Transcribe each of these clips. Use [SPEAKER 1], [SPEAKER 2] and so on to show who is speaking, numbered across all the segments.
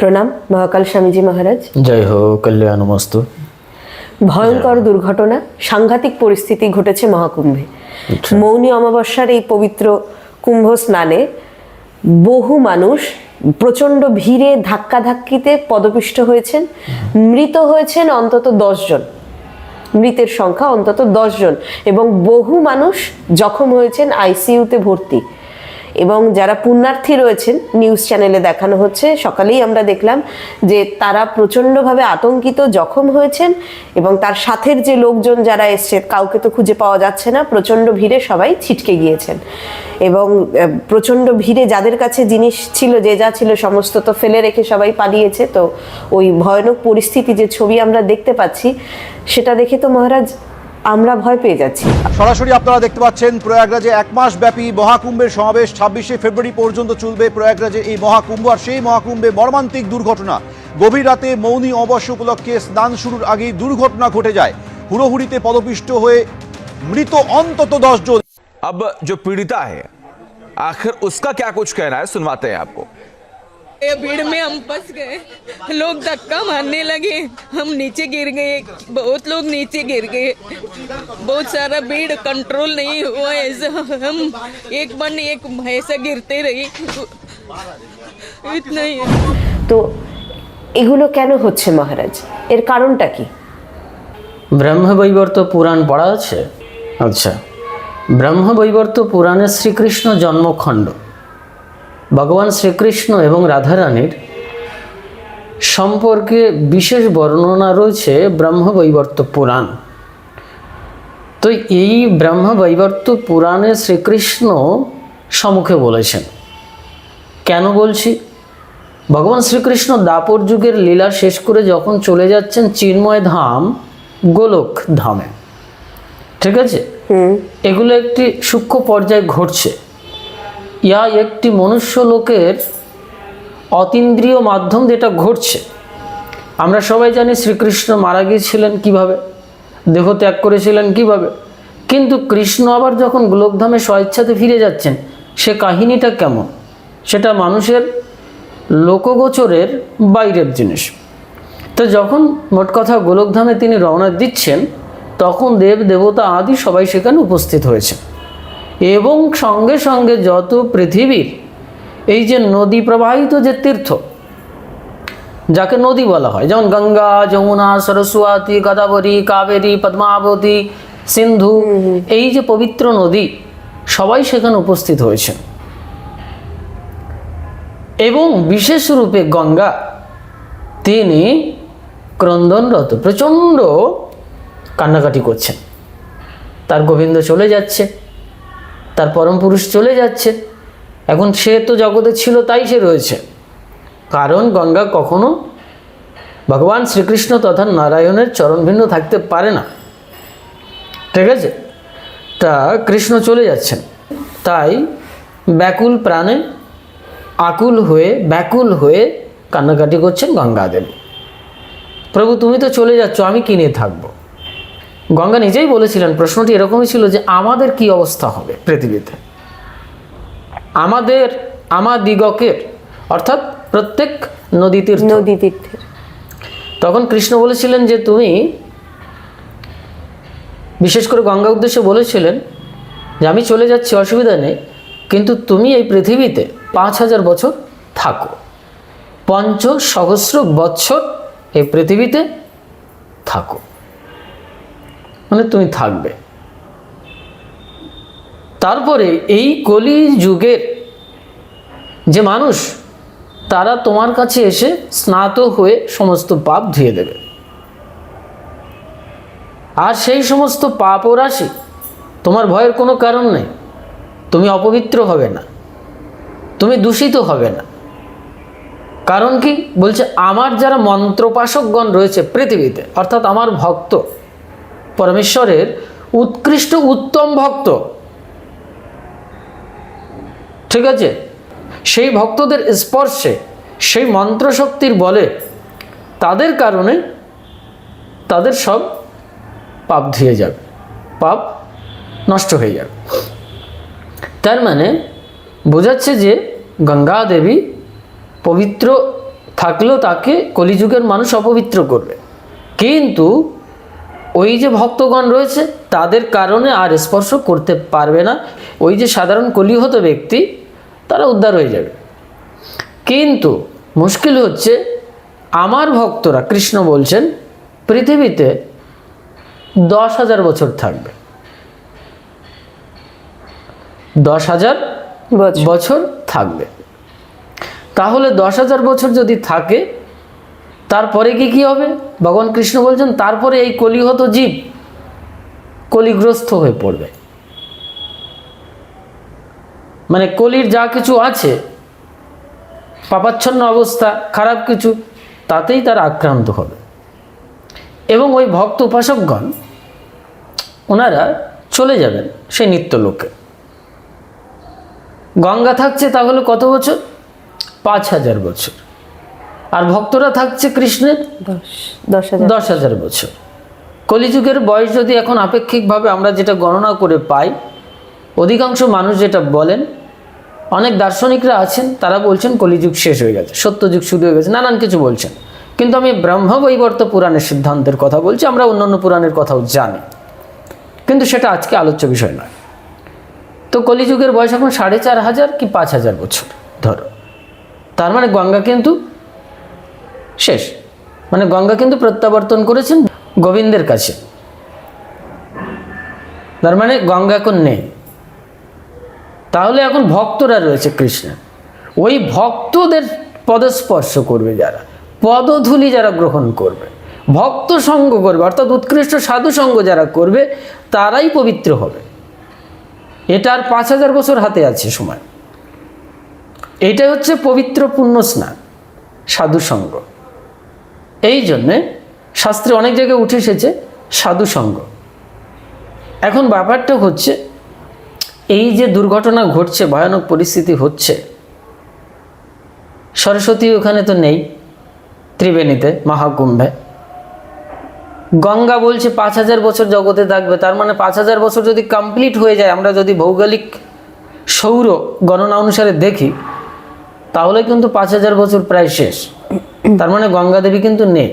[SPEAKER 1] প্রণাম মহাকাল স্বামীজি মহারাজ।
[SPEAKER 2] জয় হো কল্যাণমস্তু।
[SPEAKER 1] ভয়ঙ্কর দুর্ঘটনা, সাংঘাতিক পরিস্থিতি ঘটেছে মহাকুম্ভে। মৌনী অমাবস্যার এই পবিত্র কুম্ভ স্নানে বহু মানুষ প্রচণ্ড ভিড়ে ধাক্কাধাক্কিতে পদপিষ্ট হয়েছেন। মৃত হয়েছেন অন্তত 10 জন, মৃতের সংখ্যা অন্তত 10 জন, এবং বহু মানুষ জখম হয়েছেন, আইসিইউতে ভর্তি। এবং যারা পুণ্যার্থী রয়েছেন, নিউজ চ্যানেলে দেখানো হচ্ছে, সকালেই আমরা দেখলাম যে তারা প্রচণ্ডভাবে আতঙ্কিত, জখম হয়েছেন। এবং তার সাথের যে লোকজন যারা এসছে, কাউকে তো খুঁজে পাওয়া যাচ্ছে না, প্রচণ্ড ভিড়ে সবাই ছিটকে গিয়েছেন। এবং প্রচণ্ড ভিড়ে যাদের কাছে জিনিস ছিল, যে যা ছিল সমস্ত তো ফেলে রেখে সবাই পালিয়েছে। তো ওই ভয়ানক পরিস্থিতি, যে ছবি আমরা দেখতে পাচ্ছি, সেটা দেখে তো মহারাজ আমরা ভয় পেয়ে যাচ্ছি।
[SPEAKER 3] সরাসরি আপনারা দেখতে পাচ্ছেন প্রয়াগরাজে 1 মাস ব্যাপী মহাকুম্ভের সমাবেশ 26শে ফেব্রুয়ারি পর্যন্ত চলবে প্রয়াগরাজে এই মহাকুম্ভ। আর সেই মহাকুম্ভে মর্মান্তিক দুর্ঘটনা। গভীর রাতে মৌনী অমাবস্যা উপলক্ষে স্নান শুরুর আগেই দুর্ঘটনা ঘটে যায়। হুড়োহুড়িতে পদপিষ্ট হয়ে মৃত অন্তত 10 জন।
[SPEAKER 4] अब जो पीड़िता है, आखिर उसका क्या कुछ कहना है, सुनवाते हैं आपको।
[SPEAKER 5] ये भीड़ में हम फंस गए, लोग धक्का मारने लगे, हम नीचे गिर गए, बहुत लोग नीचे गिर गए, बहुत सारा भीड़ कंट्रोल नहीं हुआ। ऐसा हम एक बन एक ऐसा गिरते रही, इतना ही।
[SPEAKER 1] তো এগুলো কেন হচ্ছে মহারাজ, এর কারণটা কি?
[SPEAKER 2] ব্রহ্মবৈবর্ত পুরাণ পড়া আছে? আচ্ছা, ব্রহ্মবৈবর্ত পুরাণে শ্রীকৃষ্ণ জন্মখণ্ড, ভগবান শ্রীকৃষ্ণ এবং রাধারানীর সম্পর্কে বিশেষ বর্ণনা রয়েছে ব্রহ্মবৈবর্ত পুরাণ। তো এই ব্রহ্মবৈবর্ত পুরাণে শ্রীকৃষ্ণ সম্মুখে বলেছেন। কেন বলছি? ভগবান শ্রীকৃষ্ণ দাপর যুগের লীলা শেষ করে যখন চলে যাচ্ছেন চিন্ময় ধাম, গোলক ধামে, ঠিক আছে, এগুলো একটি সূক্ষ্ম পর্যায়ে ঘটছে। ইয়া একটি মনুষ্য লোকের অতীন্দ্রিয় মাধ্যম যেটা ঘটছে। আমরা সবাই জানি শ্রীকৃষ্ণ মারা গিয়েছিলেন কিভাবে, দেহ ত্যাগ করেছিলেন কিভাবে, কিন্তু কৃষ্ণ আবার যখন গোলকধামে স্বেচ্ছাতে ফিরে যাচ্ছেন, সে কাহিনীটা কেমন, সেটা মানুষের লোকগোচরের বাইরের জিনিস। তো যখন মোট কথা গোলকধামে তিনি রওনা দিচ্ছেন, তখন দেব দেবতা আদি সবাই সেখানে উপস্থিত হয়েছে। এবং সঙ্গে সঙ্গে যত পৃথিবীর এই যে নদী প্রবাহিত যে তীর্থ, যাকে নদী বলা হয়, যেমন গঙ্গা, যমুনা, সরস্বতী, গোদাবরী, কাবেরী, পদ্মাবতী, সিন্ধু, এই যে পবিত্র নদী, সবাই সেখানে উপস্থিত হয়েছে। এবং বিশেষ রূপে গঙ্গা, তিনি ক্রন্দনরত, প্রচণ্ড কান্নাকাটি করছেন। তার গোবিন্দ চলে যাচ্ছে, তার পরম পুরুষ চলে যাচ্ছে। এখন সে তো জগতে ছিল, তাই সে রয়েছে। কারণ গঙ্গা কখনো ভগবান শ্রীকৃষ্ণ তথা নারায়ণের চরণ ভিন্ন থাকতে পারে না, ঠিক আছে। তা কৃষ্ণ চলে যাচ্ছেন, তাই ব্যাকুল প্রাণে আকুল হয়ে ব্যাকুল হয়ে কান্নাকাটি করছেন গঙ্গা দেবী। প্রভু, তুমি তো চলে যাচ্ছ, আমি কি নিয়ে থাকবো? গঙ্গা নিজেই বলেছিলেন, প্রশ্নটি এরকমই ছিল যে আমাদের কি অবস্থা হবে পৃথিবীতে, আমাদিগকের, অর্থাৎ প্রত্যেক নদী তীর্থের। তখন কৃষ্ণ বলেছিলেন যে তুমি, বিশেষ করে গঙ্গা উদ্দেশ্যে বলেছিলেন যে আমি চলে যাচ্ছি, অসুবিধা নেই, কিন্তু তুমি এই পৃথিবীতে 5000 বছর থাকো, 500 বৎসর এই পৃথিবীতে থাকো, মানে তুমি থাকবে। তারপরে এই কলি যুগের যে মানুষ, তারা তোমার কাছে এসে স্নাত হয়ে সমস্ত পাপ ধুয়ে দেবে। আর সেই সমস্ত পাপ ও রাশি, তোমার ভয়ের কোনো কারণ নেই, তুমি অপবিত্র হবে না, তুমি দূষিত হবে না। কারণ কি বলছে? আমার যারা মন্ত্রোপাসকগণ রয়েছে পৃথিবীতে, অর্থাৎ আমার ভক্ত, পরমেশ্বরের উৎকৃষ্ট উত্তম ভক্ত, ঠিক আছে, সেই ভক্তদের স্পর্শে, সেই মন্ত্রশক্তির বলে, তাদের কারণে তাদের সব পাপ ধুয়ে যাবে, পাপ নষ্ট হয়ে যাবে। তার মানে বোঝাচ্ছে যে গঙ্গা দেবী পবিত্র থাকলেও তাকে কলিযুগের মানুষ অপবিত্র করবে, কিন্তু ওই যে ভক্তগণ রয়েছে তাদের কারণে আর স্পর্শ করতে পারবে না। ওই যে সাধারণ কলিহত ব্যক্তি তারা উদ্ধার হয়ে যাবে। কিন্তু মুশকিল হচ্ছে আমার ভক্তরা, কৃষ্ণ বলছেন, পৃথিবীতে 10,000 বছর থাকবে। 10,000 বছর থাকবে। তাহলে 10,000 বছর যদি থাকে, তারপরে কি হবে? ভগবান কৃষ্ণ বলছেন তারপরে এই কলিহত জীব কলিগ্রস্ত হয়ে পড়বে। মানে কলির যা কিছু আছে, পাপাচ্ছন্ন অবস্থা, খারাপ কিছু, তাতেই তারা আক্রান্ত হবে। এবং ওই ভক্ত উপাসকগণ ওনারা চলে যাবেন সেই নিত্যলোকে। গঙ্গা থাকছে তাহলে কত বছর? 5,000 বছর। আর ভক্তরা থাকছে কৃষ্ণের 10,000 বছর। কলিযুগের বয়স যদি এখন আপেক্ষিকভাবে আমরা যেটা গণনা করে পাই, অধিকাংশ মানুষ যেটা বলেন, অনেক দার্শনিকরা আছেন তারা বলছেন কলিযুগ শেষ হয়ে গেছে, সত্যযুগ শুরু হয়ে গেছে, নানান কিছু বলছেন। কিন্তু আমি ব্রহ্মবৈবর্ত পুরাণের সিদ্ধান্তের কথা বলছি, আমরা অন্যান্য পুরাণের কথাও জানি, কিন্তু সেটা আজকে আলোচ্য বিষয় নয়। তো কলিযুগের বয়স এখন 4,500 কি 5,000 বছর ধরো। তার মানে গঙ্গা কিন্তু শেষ, মানে গঙ্গা কিন্তু প্রত্যাবর্তন করেছেন গোবিন্দের কাছে। তার মানে গঙ্গা এখন নেই। তাহলে এখন ভক্তরা রয়েছে কৃষ্ণের, ওই ভক্তদের পদস্পর্শ করবে যারা, পদধূলি যারা গ্রহণ করবে, ভক্ত সঙ্গ করবে, অর্থাৎ উৎকৃষ্ট সাধু সঙ্গ যারা করবে, তারাই পবিত্র হবে। এটা আর 5,000 বছর হাতে আছে সময়। এইটাই হচ্ছে পবিত্র পুণ্য স্নান, সাধু সঙ্গ। এই জন্যে শাস্ত্রে অনেক জায়গায় উঠে এসেছে সাধু সঙ্গ। এখন ব্যাপারটা হচ্ছে এই যে দুর্ঘটনা ঘটছে, ভয়ানক পরিস্থিতি হচ্ছে, সরস্বতী ওখানে তো নেই, ত্রিবেণীতে মহাকুম্ভে। গঙ্গা বলছে 5,000 বছর জগতে থাকবে। তার মানে 5,000 বছর যদি কমপ্লিট হয়ে যায়, আমরা যদি ভৌগোলিক সৌর গণনা অনুসারে দেখি, তাহলে কিন্তু 5,000 বছর প্রায় শেষ। তার মানে গঙ্গা দেবী কিন্তু নেই।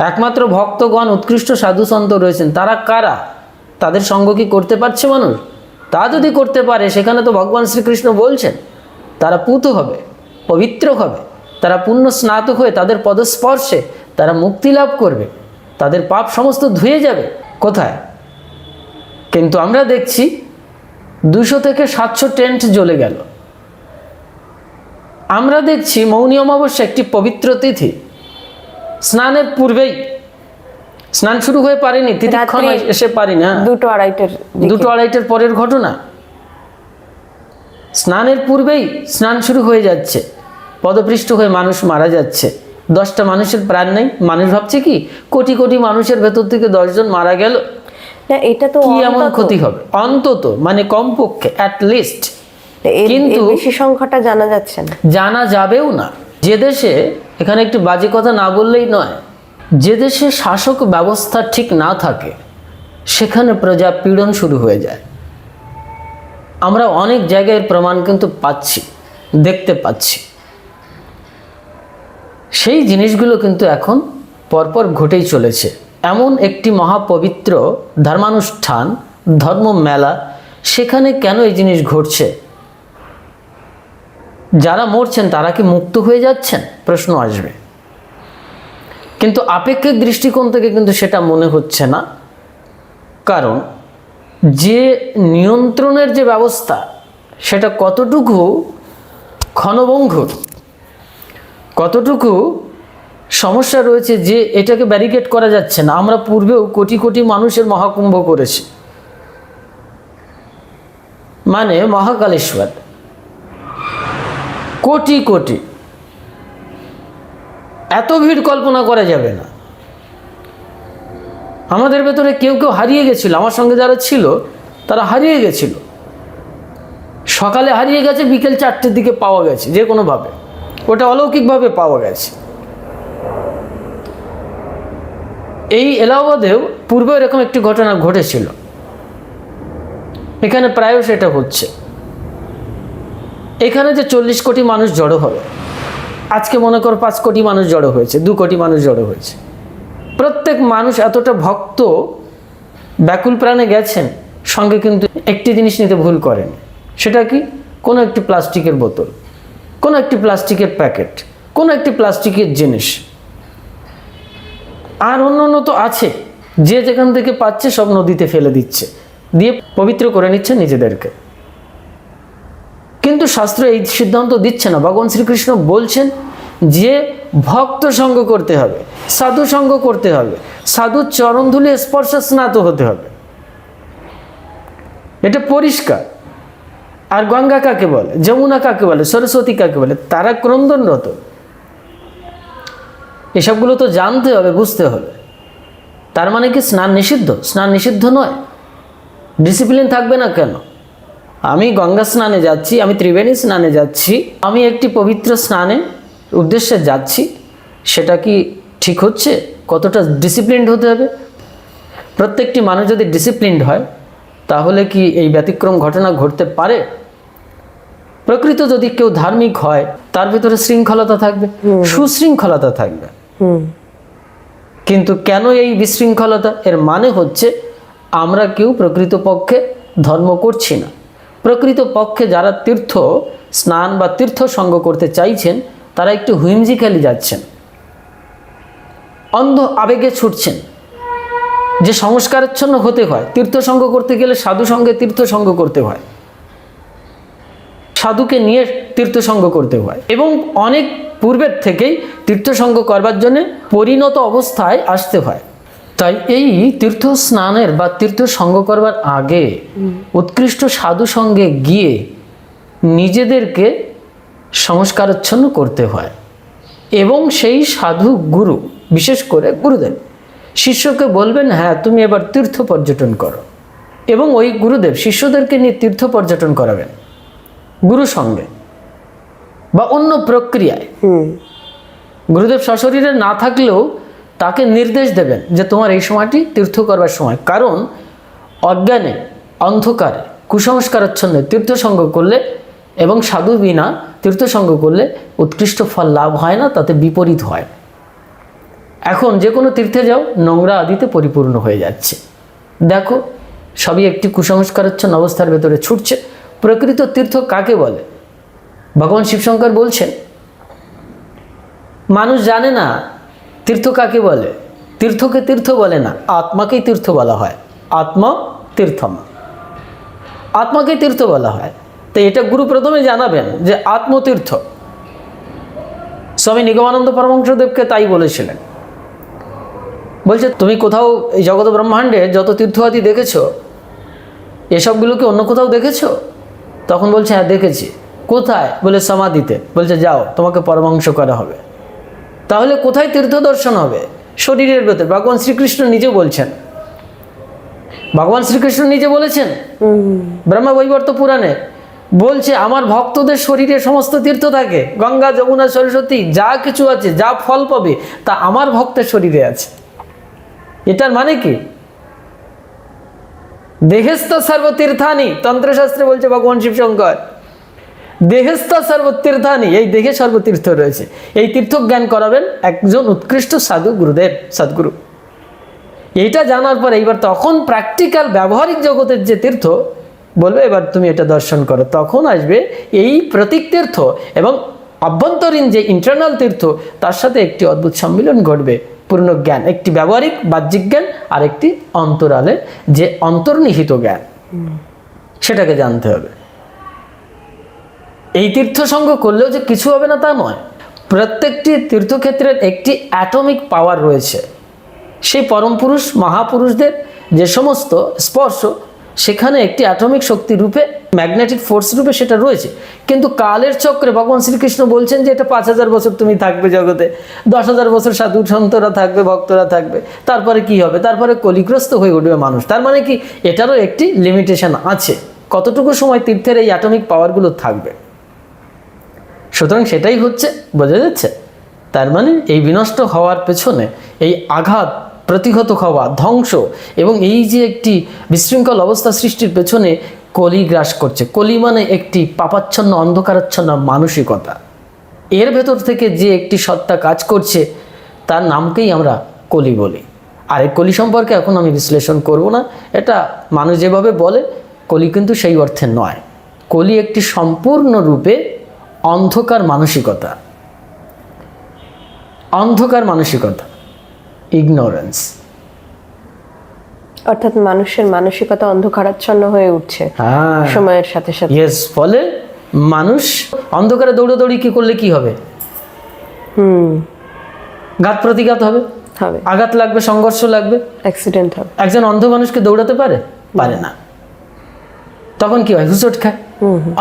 [SPEAKER 2] একমাত্র ভক্তগণ, উৎকৃষ্ট সাধু সন্ত রয়েছেন। তারা কারা? তাদের সঙ্গ কি করতে পারছে মানুষ? তা যদি করতে পারে, সেখানে তো ভগবান শ্রীকৃষ্ণ বলছেন তারা পূত হবে, পবিত্র হবে, তারা পুণ্য স্নাতক হয়ে তাদের পদস্পর্শে তারা মুক্তি লাভ করবে, তাদের পাপ সমস্ত ধুয়ে যাবে। কোথায়? কিন্তু আমরা দেখছি 200 থেকে 700 টেন্ট জ্বলে গেল। আমরা দেখছি মৌনী অমাবস্যা একটি পবিত্র তিথি, স্নানের পূর্বেই, স্নান শুরু হয়ে পারেনি, তিথিক্ষণ এসে পারি না, 2-2:30 পরের ঘটনা। স্নানের পূর্বেই স্নান শুরু হয়ে যাচ্ছে, পদপৃষ্ঠ হয়ে মানুষ মারা যাচ্ছে। 10টা মানুষের প্রাণ নেই। মানুষ ভাবছে কি কোটি কোটি মানুষের ভেতর থেকে 10 জন মারা গেল,
[SPEAKER 1] এটা তো
[SPEAKER 2] কি এমন ক্ষতি হবে? অন্তত মানে কমপক্ষে অ্যাটলিস্ট, কিন্তু
[SPEAKER 1] বেশি সংখ্যাটা জানা যাচ্ছে না,
[SPEAKER 2] জানা যাবেও না। যে দেশে, এখানে একটু বাজে কথা না বললেই নয়, যে দেশে শাসক ব্যবস্থা ঠিক না থাকে, সেখানে প্রজা পীড়ন শুরু হয়ে যায়। আমরা অনেক জায়গায় প্রমাণ কিন্তু পাচ্ছি, দেখতে পাচ্ছি। সেই জিনিসগুলো কিন্তু এখন পরপর ঘটেই চলেছে। এমন একটি মহাপবিত্র ধর্মানুষ্ঠান, ধর্ম মেলা, সেখানে কেন এই জিনিস ঘটছে? যারা মরছেন তারা কি মুক্ত হয়ে যাচ্ছেন? প্রশ্ন আসবে। কিন্তু আপেক্ষিক দৃষ্টিকোণ থেকে কিন্তু সেটা মনে হচ্ছে না। কারণ যে নিয়ন্ত্রণের যে ব্যবস্থা, সেটা কতটুকু ক্ষণভঙ্গুর, কতটুকু সমস্যা রয়েছে যে এটাকে ব্যারিকেড করা যাচ্ছে না। আমরা পূর্বেও কোটি কোটি মানুষের মহাকুম্ভ করেছি, মানে মহাকালেশ্বর, কোটি কোটি, এত ভিড় কল্পনা করা যাবে না। আমাদের ভেতরে কেউ কেউ হারিয়ে গেছিল, আমার সঙ্গে যারা ছিল তারা হারিয়ে গেছিল। সকালে হারিয়ে গেছে, বিকেল 4টের দিকে পাওয়া গেছে, যে কোনোভাবে, ওটা অলৌকিকভাবে পাওয়া গেছে। এই এলাহাবাদেও পূর্বে এরকম একটি ঘটনা ঘটেছিল, এখানে প্রায় সেটা হচ্ছে। এখানে যে 40 কোটি মানুষ জড়ো হবে, আজকে মনে করো 5 কোটি মানুষ জড়ো হয়েছে, 2 কোটি মানুষ জড়ো হয়েছে, প্রত্যেক মানুষ এতটা ভক্ত ব্যাকুল প্রাণে গেছেন, সঙ্গে কিন্তু একটি জিনিস নিতে ভুল করেন। সেটা কি? কোনো একটি প্লাস্টিকের বোতল, কোনো একটি প্লাস্টিকের প্যাকেট, কোনো একটি প্লাস্টিকের জিনিস, আর অন্য তো আছে, যে যেখান থেকে পাচ্ছে সব নদীতে ফেলে দিচ্ছে, দিয়ে পবিত্র করে নিচ্ছে নিজেদেরকে। কিন্তু শাস্ত্র এই সিদ্ধান্ত দিচ্ছে না। ভগবান শ্রীকৃষ্ণ বলছেন যে ভক্ত সঙ্গ করতে হবে, সাধু সঙ্গ করতে হবে, সাধু চরণধুলি স্পর্শ স্নাত হতে হবে, এটা পরিষ্কার। আর গঙ্গা কাকে বলে, যমুনা কাকে বলে, সরস্বতী কাকে বলে, তারা ক্রন্দনরত। এসবগুলো তো জানতে হবে, বুঝতে হবে। তার মানে কি স্নান নিষিদ্ধ? স্নান নিষিদ্ধ নয়। ডিসিপ্লিন থাকবে না কেন? আমি গঙ্গা স্নানে যাচ্ছি, আমি ত্রিবেণী স্নানে যাচ্ছি, আমি একটি পবিত্র স্নানের উদ্দেশ্যে যাচ্ছি, সেটা কি ঠিক হচ্ছে? কতটা ডিসিপ্লিনড হতে হবে? প্রত্যেকটি মানুষ যদি ডিসিপ্লিনড হয় তাহলে কি এই ব্যতিক্রম ঘটনা ঘটতে পারে? প্রকৃত যদি কেউ ধার্মিক হয় তার ভিতরে শৃঙ্খলতা থাকবে, সুশৃঙ্খলতা থাকবে। কিন্তু কেন এই বিশৃঙ্খলতা? এর মানে হচ্ছে আমরা কেউ প্রকৃতপক্ষে ধর্ম করছি না। প্রকৃতপক্ষে যারা তীর্থ স্নান বা তীর্থ সঙ্গ করতে চাইছেন তারা একটু হুইমজিক্যালি যাচ্ছেন, অন্ধ আবেগে ছুটছেন। যে সংস্কারাচ্ছন্ন হতে হয়, তীর্থ সঙ্গ করতে গেলে সাধু সঙ্গে তীর্থ সঙ্গ করতে হয়, সাধুকে নিয়ে তীর্থ সঙ্গ করতে হয়, এবং অনেক পূর্বের থেকেই তীর্থ সঙ্গ করবার জন্য পরিণত অবস্থায় আসতে হয়। তাই এই তীর্থ স্নানের বা তীর্থ সঙ্গ করবার আগে উৎকৃষ্ট সাধু সঙ্গে গিয়ে নিজেদেরকে সংস্কারাচ্ছন্ন করতে হয়, এবং সেই সাধু গুরু, বিশেষ করে গুরুদেব শিষ্যকে বলবেন, হ্যাঁ তুমি এবার তীর্থ পর্যটন করো, এবং ওই গুরুদেব শিষ্যদেরকে নিয়ে তীর্থ পর্যটন করাবেন গুরু সঙ্গে বা অন্য প্রক্রিয়ায়। গুরুদেব সশরীরে না থাকলেও তাকে নির্দেশ দেবেন যে তোমার এই সময়টি তীর্থ করবার সময়। কারণ অজ্ঞানে, অন্ধকারে, কুসংস্কারাচ্ছন্নে তীর্থ সঙ্গ করলে এবং সাধু বিনা তীর্থ সঙ্গ করলে উৎকৃষ্ট ফল লাভ হয় না, তাতে বিপরীত হয়। এখন যে কোনো তীর্থে যাও, নোংরা আদিতে পরিপূর্ণ হয়ে যাচ্ছে। দেখো সবই একটি কুসংস্কারাচ্ছন্ন অবস্থার ভেতরে ছুটছে। প্রকৃত তীর্থ কাকে বলে? ভগবান শিবশঙ্কর বলছেন, মানুষ জানে না তীর্থ কাকে বলে। তীর্থকে তীর্থ বলে না, আত্মাকেই তীর্থ বলা হয়। আত্মা তীর্থম, আত্মাকেই তীর্থ বলা হয়। তো এটা গুরু প্রথমে জানাবেন যে আত্মতীর্থ। স্বামী নিগমানন্দ পরমহংসদেবকে তাই বলেছিলেন। বলছে তুমি কোথাও এই জগৎ ব্রহ্মাণ্ডে যত তীর্থ আদি দেখেছো, এসবগুলোকে অন্য কোথাও দেখেছো? তখন বলছে হ্যাঁ দেখেছি। কোথায়? বলে সমাধিতে। বলছে যাও, তোমাকে পরমাংশ করা হবে। তাহলে কোথায় তীর্থ দর্শন হবে? শরীরের ভেতর। ভগবান শ্রীকৃষ্ণ নিজে বলছেন, ভগবান শ্রীকৃষ্ণ নিজে বলেছেন ব্রহ্মবৈবর্ত পুরাণে, বলছে আমার ভক্তদের শরীরে সমস্ত তীর্থ থাকে, গঙ্গা, যমুনা, সরস্বতী যা কিছু আছে, যা ফল পাবে তা আমার ভক্তের শরীরে আছে। এটার মানে কি? দেহেস্থ সর্বতীর্থানি, তন্ত্রশাস্ত্রে বলছে ভগবান শিবশঙ্কর, দেহেস্থ সর্বতীর্থানি, এই দেহে সর্বতীর্থ রয়েছে। এই তীর্থ জ্ঞান করাবেন একজন উৎকৃষ্ট সাধু গুরুদেব, সদ্গুরু। এইটা জানার পরে এইবার তখন প্র্যাকটিক্যাল ব্যবহারিক জগতের যে তীর্থ বলবে এবার তুমি এটা দর্শন করো, তখন আসবে এই প্রতীক তীর্থ এবং আভ্যন্তরীণ যে ইন্টারনাল তীর্থ, তার সাথে একটি অদ্ভুত সম্মিলন ঘটবে। পূর্ণ জ্ঞান, একটি ব্যবহারিক বাহ্যিক জ্ঞান, আর একটি অন্তরালে যে অন্তর্নিহিত জ্ঞান, সেটাকে জানতে হবে। এই তীর্থ সঙ্গ করলেও যে কিছু হবে না তা নয়। প্রত্যেকটি তীর্থক্ষেত্রের একটি অ্যাটমিক পাওয়ার রয়েছে। সেই পরম পুরুষ মহাপুরুষদের যে সমস্ত স্পর্শ, সেখানে একটি অ্যাটমিক শক্তি রূপে, ম্যাগনেটিক ফোর্স রূপে সেটা রয়েছে। কিন্তু কালের চক্রে ভগবান শ্রীকৃষ্ণ বলছেন যে এটা 5000 বছর তুমি থাকবে জগতে, 10,000 বছর সাধু সন্তরা থাকবে, ভক্তরা থাকবে, তারপরে কি হবে? তারপরে কলিগ্রস্ত হয়ে উঠবে মানুষ। তার মানে কি এটারও একটি লিমিটেশন আছে, কতটুকু সময় তীর্থের এই অ্যাটমিক পাওয়ারগুলো থাকবে। সুতরাং সেটাই হচ্ছে, বোঝা যাচ্ছে? তার মানে এই বিনষ্ট হওয়ার পেছনে এই আঘাত, প্রতিহত হওয়া, ধ্বংস এবং এই যে একটি বিশৃঙ্খল অবস্থা সৃষ্টির পেছনে কলি গ্রাস করছে। কলি মানে একটি পাপাচ্ছন্ন, অন্ধকারাচ্ছন্ন মানসিকতা। এর ভেতর থেকে যে একটি সত্তা কাজ করছে তার নামকেই আমরা কলি বলি। আর এই কলি সম্পর্কে এখন আমি বিশ্লেষণ করব না, এটা মানুষ যেভাবে বলে কলি কিন্তু সেই অর্থে নয়। কলি একটি সম্পূর্ণরূপে অন্ধকার মানসিকতা, অন্ধকার মানসিকতা, ইগনোরেন্স।
[SPEAKER 1] অর্থাৎ মানুষের মানসিকতা অন্ধকারাচ্ছন্ন হয়ে উঠছে
[SPEAKER 2] হ্যাঁ,
[SPEAKER 1] সময়ের সাথে সাথে।
[SPEAKER 2] ইয়েস, ফলে মানুষ অন্ধকারে দৌড়াদৌড়ি কি করলে কি হবে? ঘাত প্রতিঘাত হবে,
[SPEAKER 1] হবে,
[SPEAKER 2] আঘাত লাগবে, সংঘর্ষ লাগবে।
[SPEAKER 1] অ্যাক্সিডেন্ট হবে।
[SPEAKER 2] একজন অন্ধ মানুষকে দৌড়াতে পারে? পারে না। তখন কি হয়? হুঁচট খায়।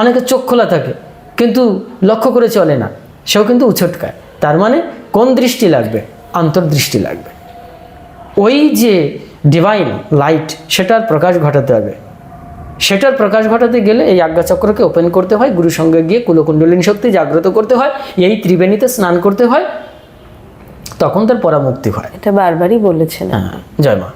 [SPEAKER 2] অনেকে চোখ খোলা থাকে কিন্তু লক্ষ্য করে চলে না, সেও কিন্তু উছট খায়। তার মানে কোন দৃষ্টি লাগবে? অন্তর্দৃষ্টি লাগবে। ওই যে ডিভাইন লাইট, সেটার প্রকাশ ঘটাতে হবে। সেটার প্রকাশ ঘটাতে গেলে এই আজ্ঞাচক্রকে ওপেন করতে হয়, গুরুর সঙ্গে গিয়ে কুলকুণ্ডলিনী শক্তি জাগ্রত করতে হয়, এই ত্রিবেণীতে স্নান করতে হয়, তখন তার পরামুক্তি হয়।
[SPEAKER 1] এটা বারবারই বলেছেন।
[SPEAKER 2] হ্যাঁ, জয় মা।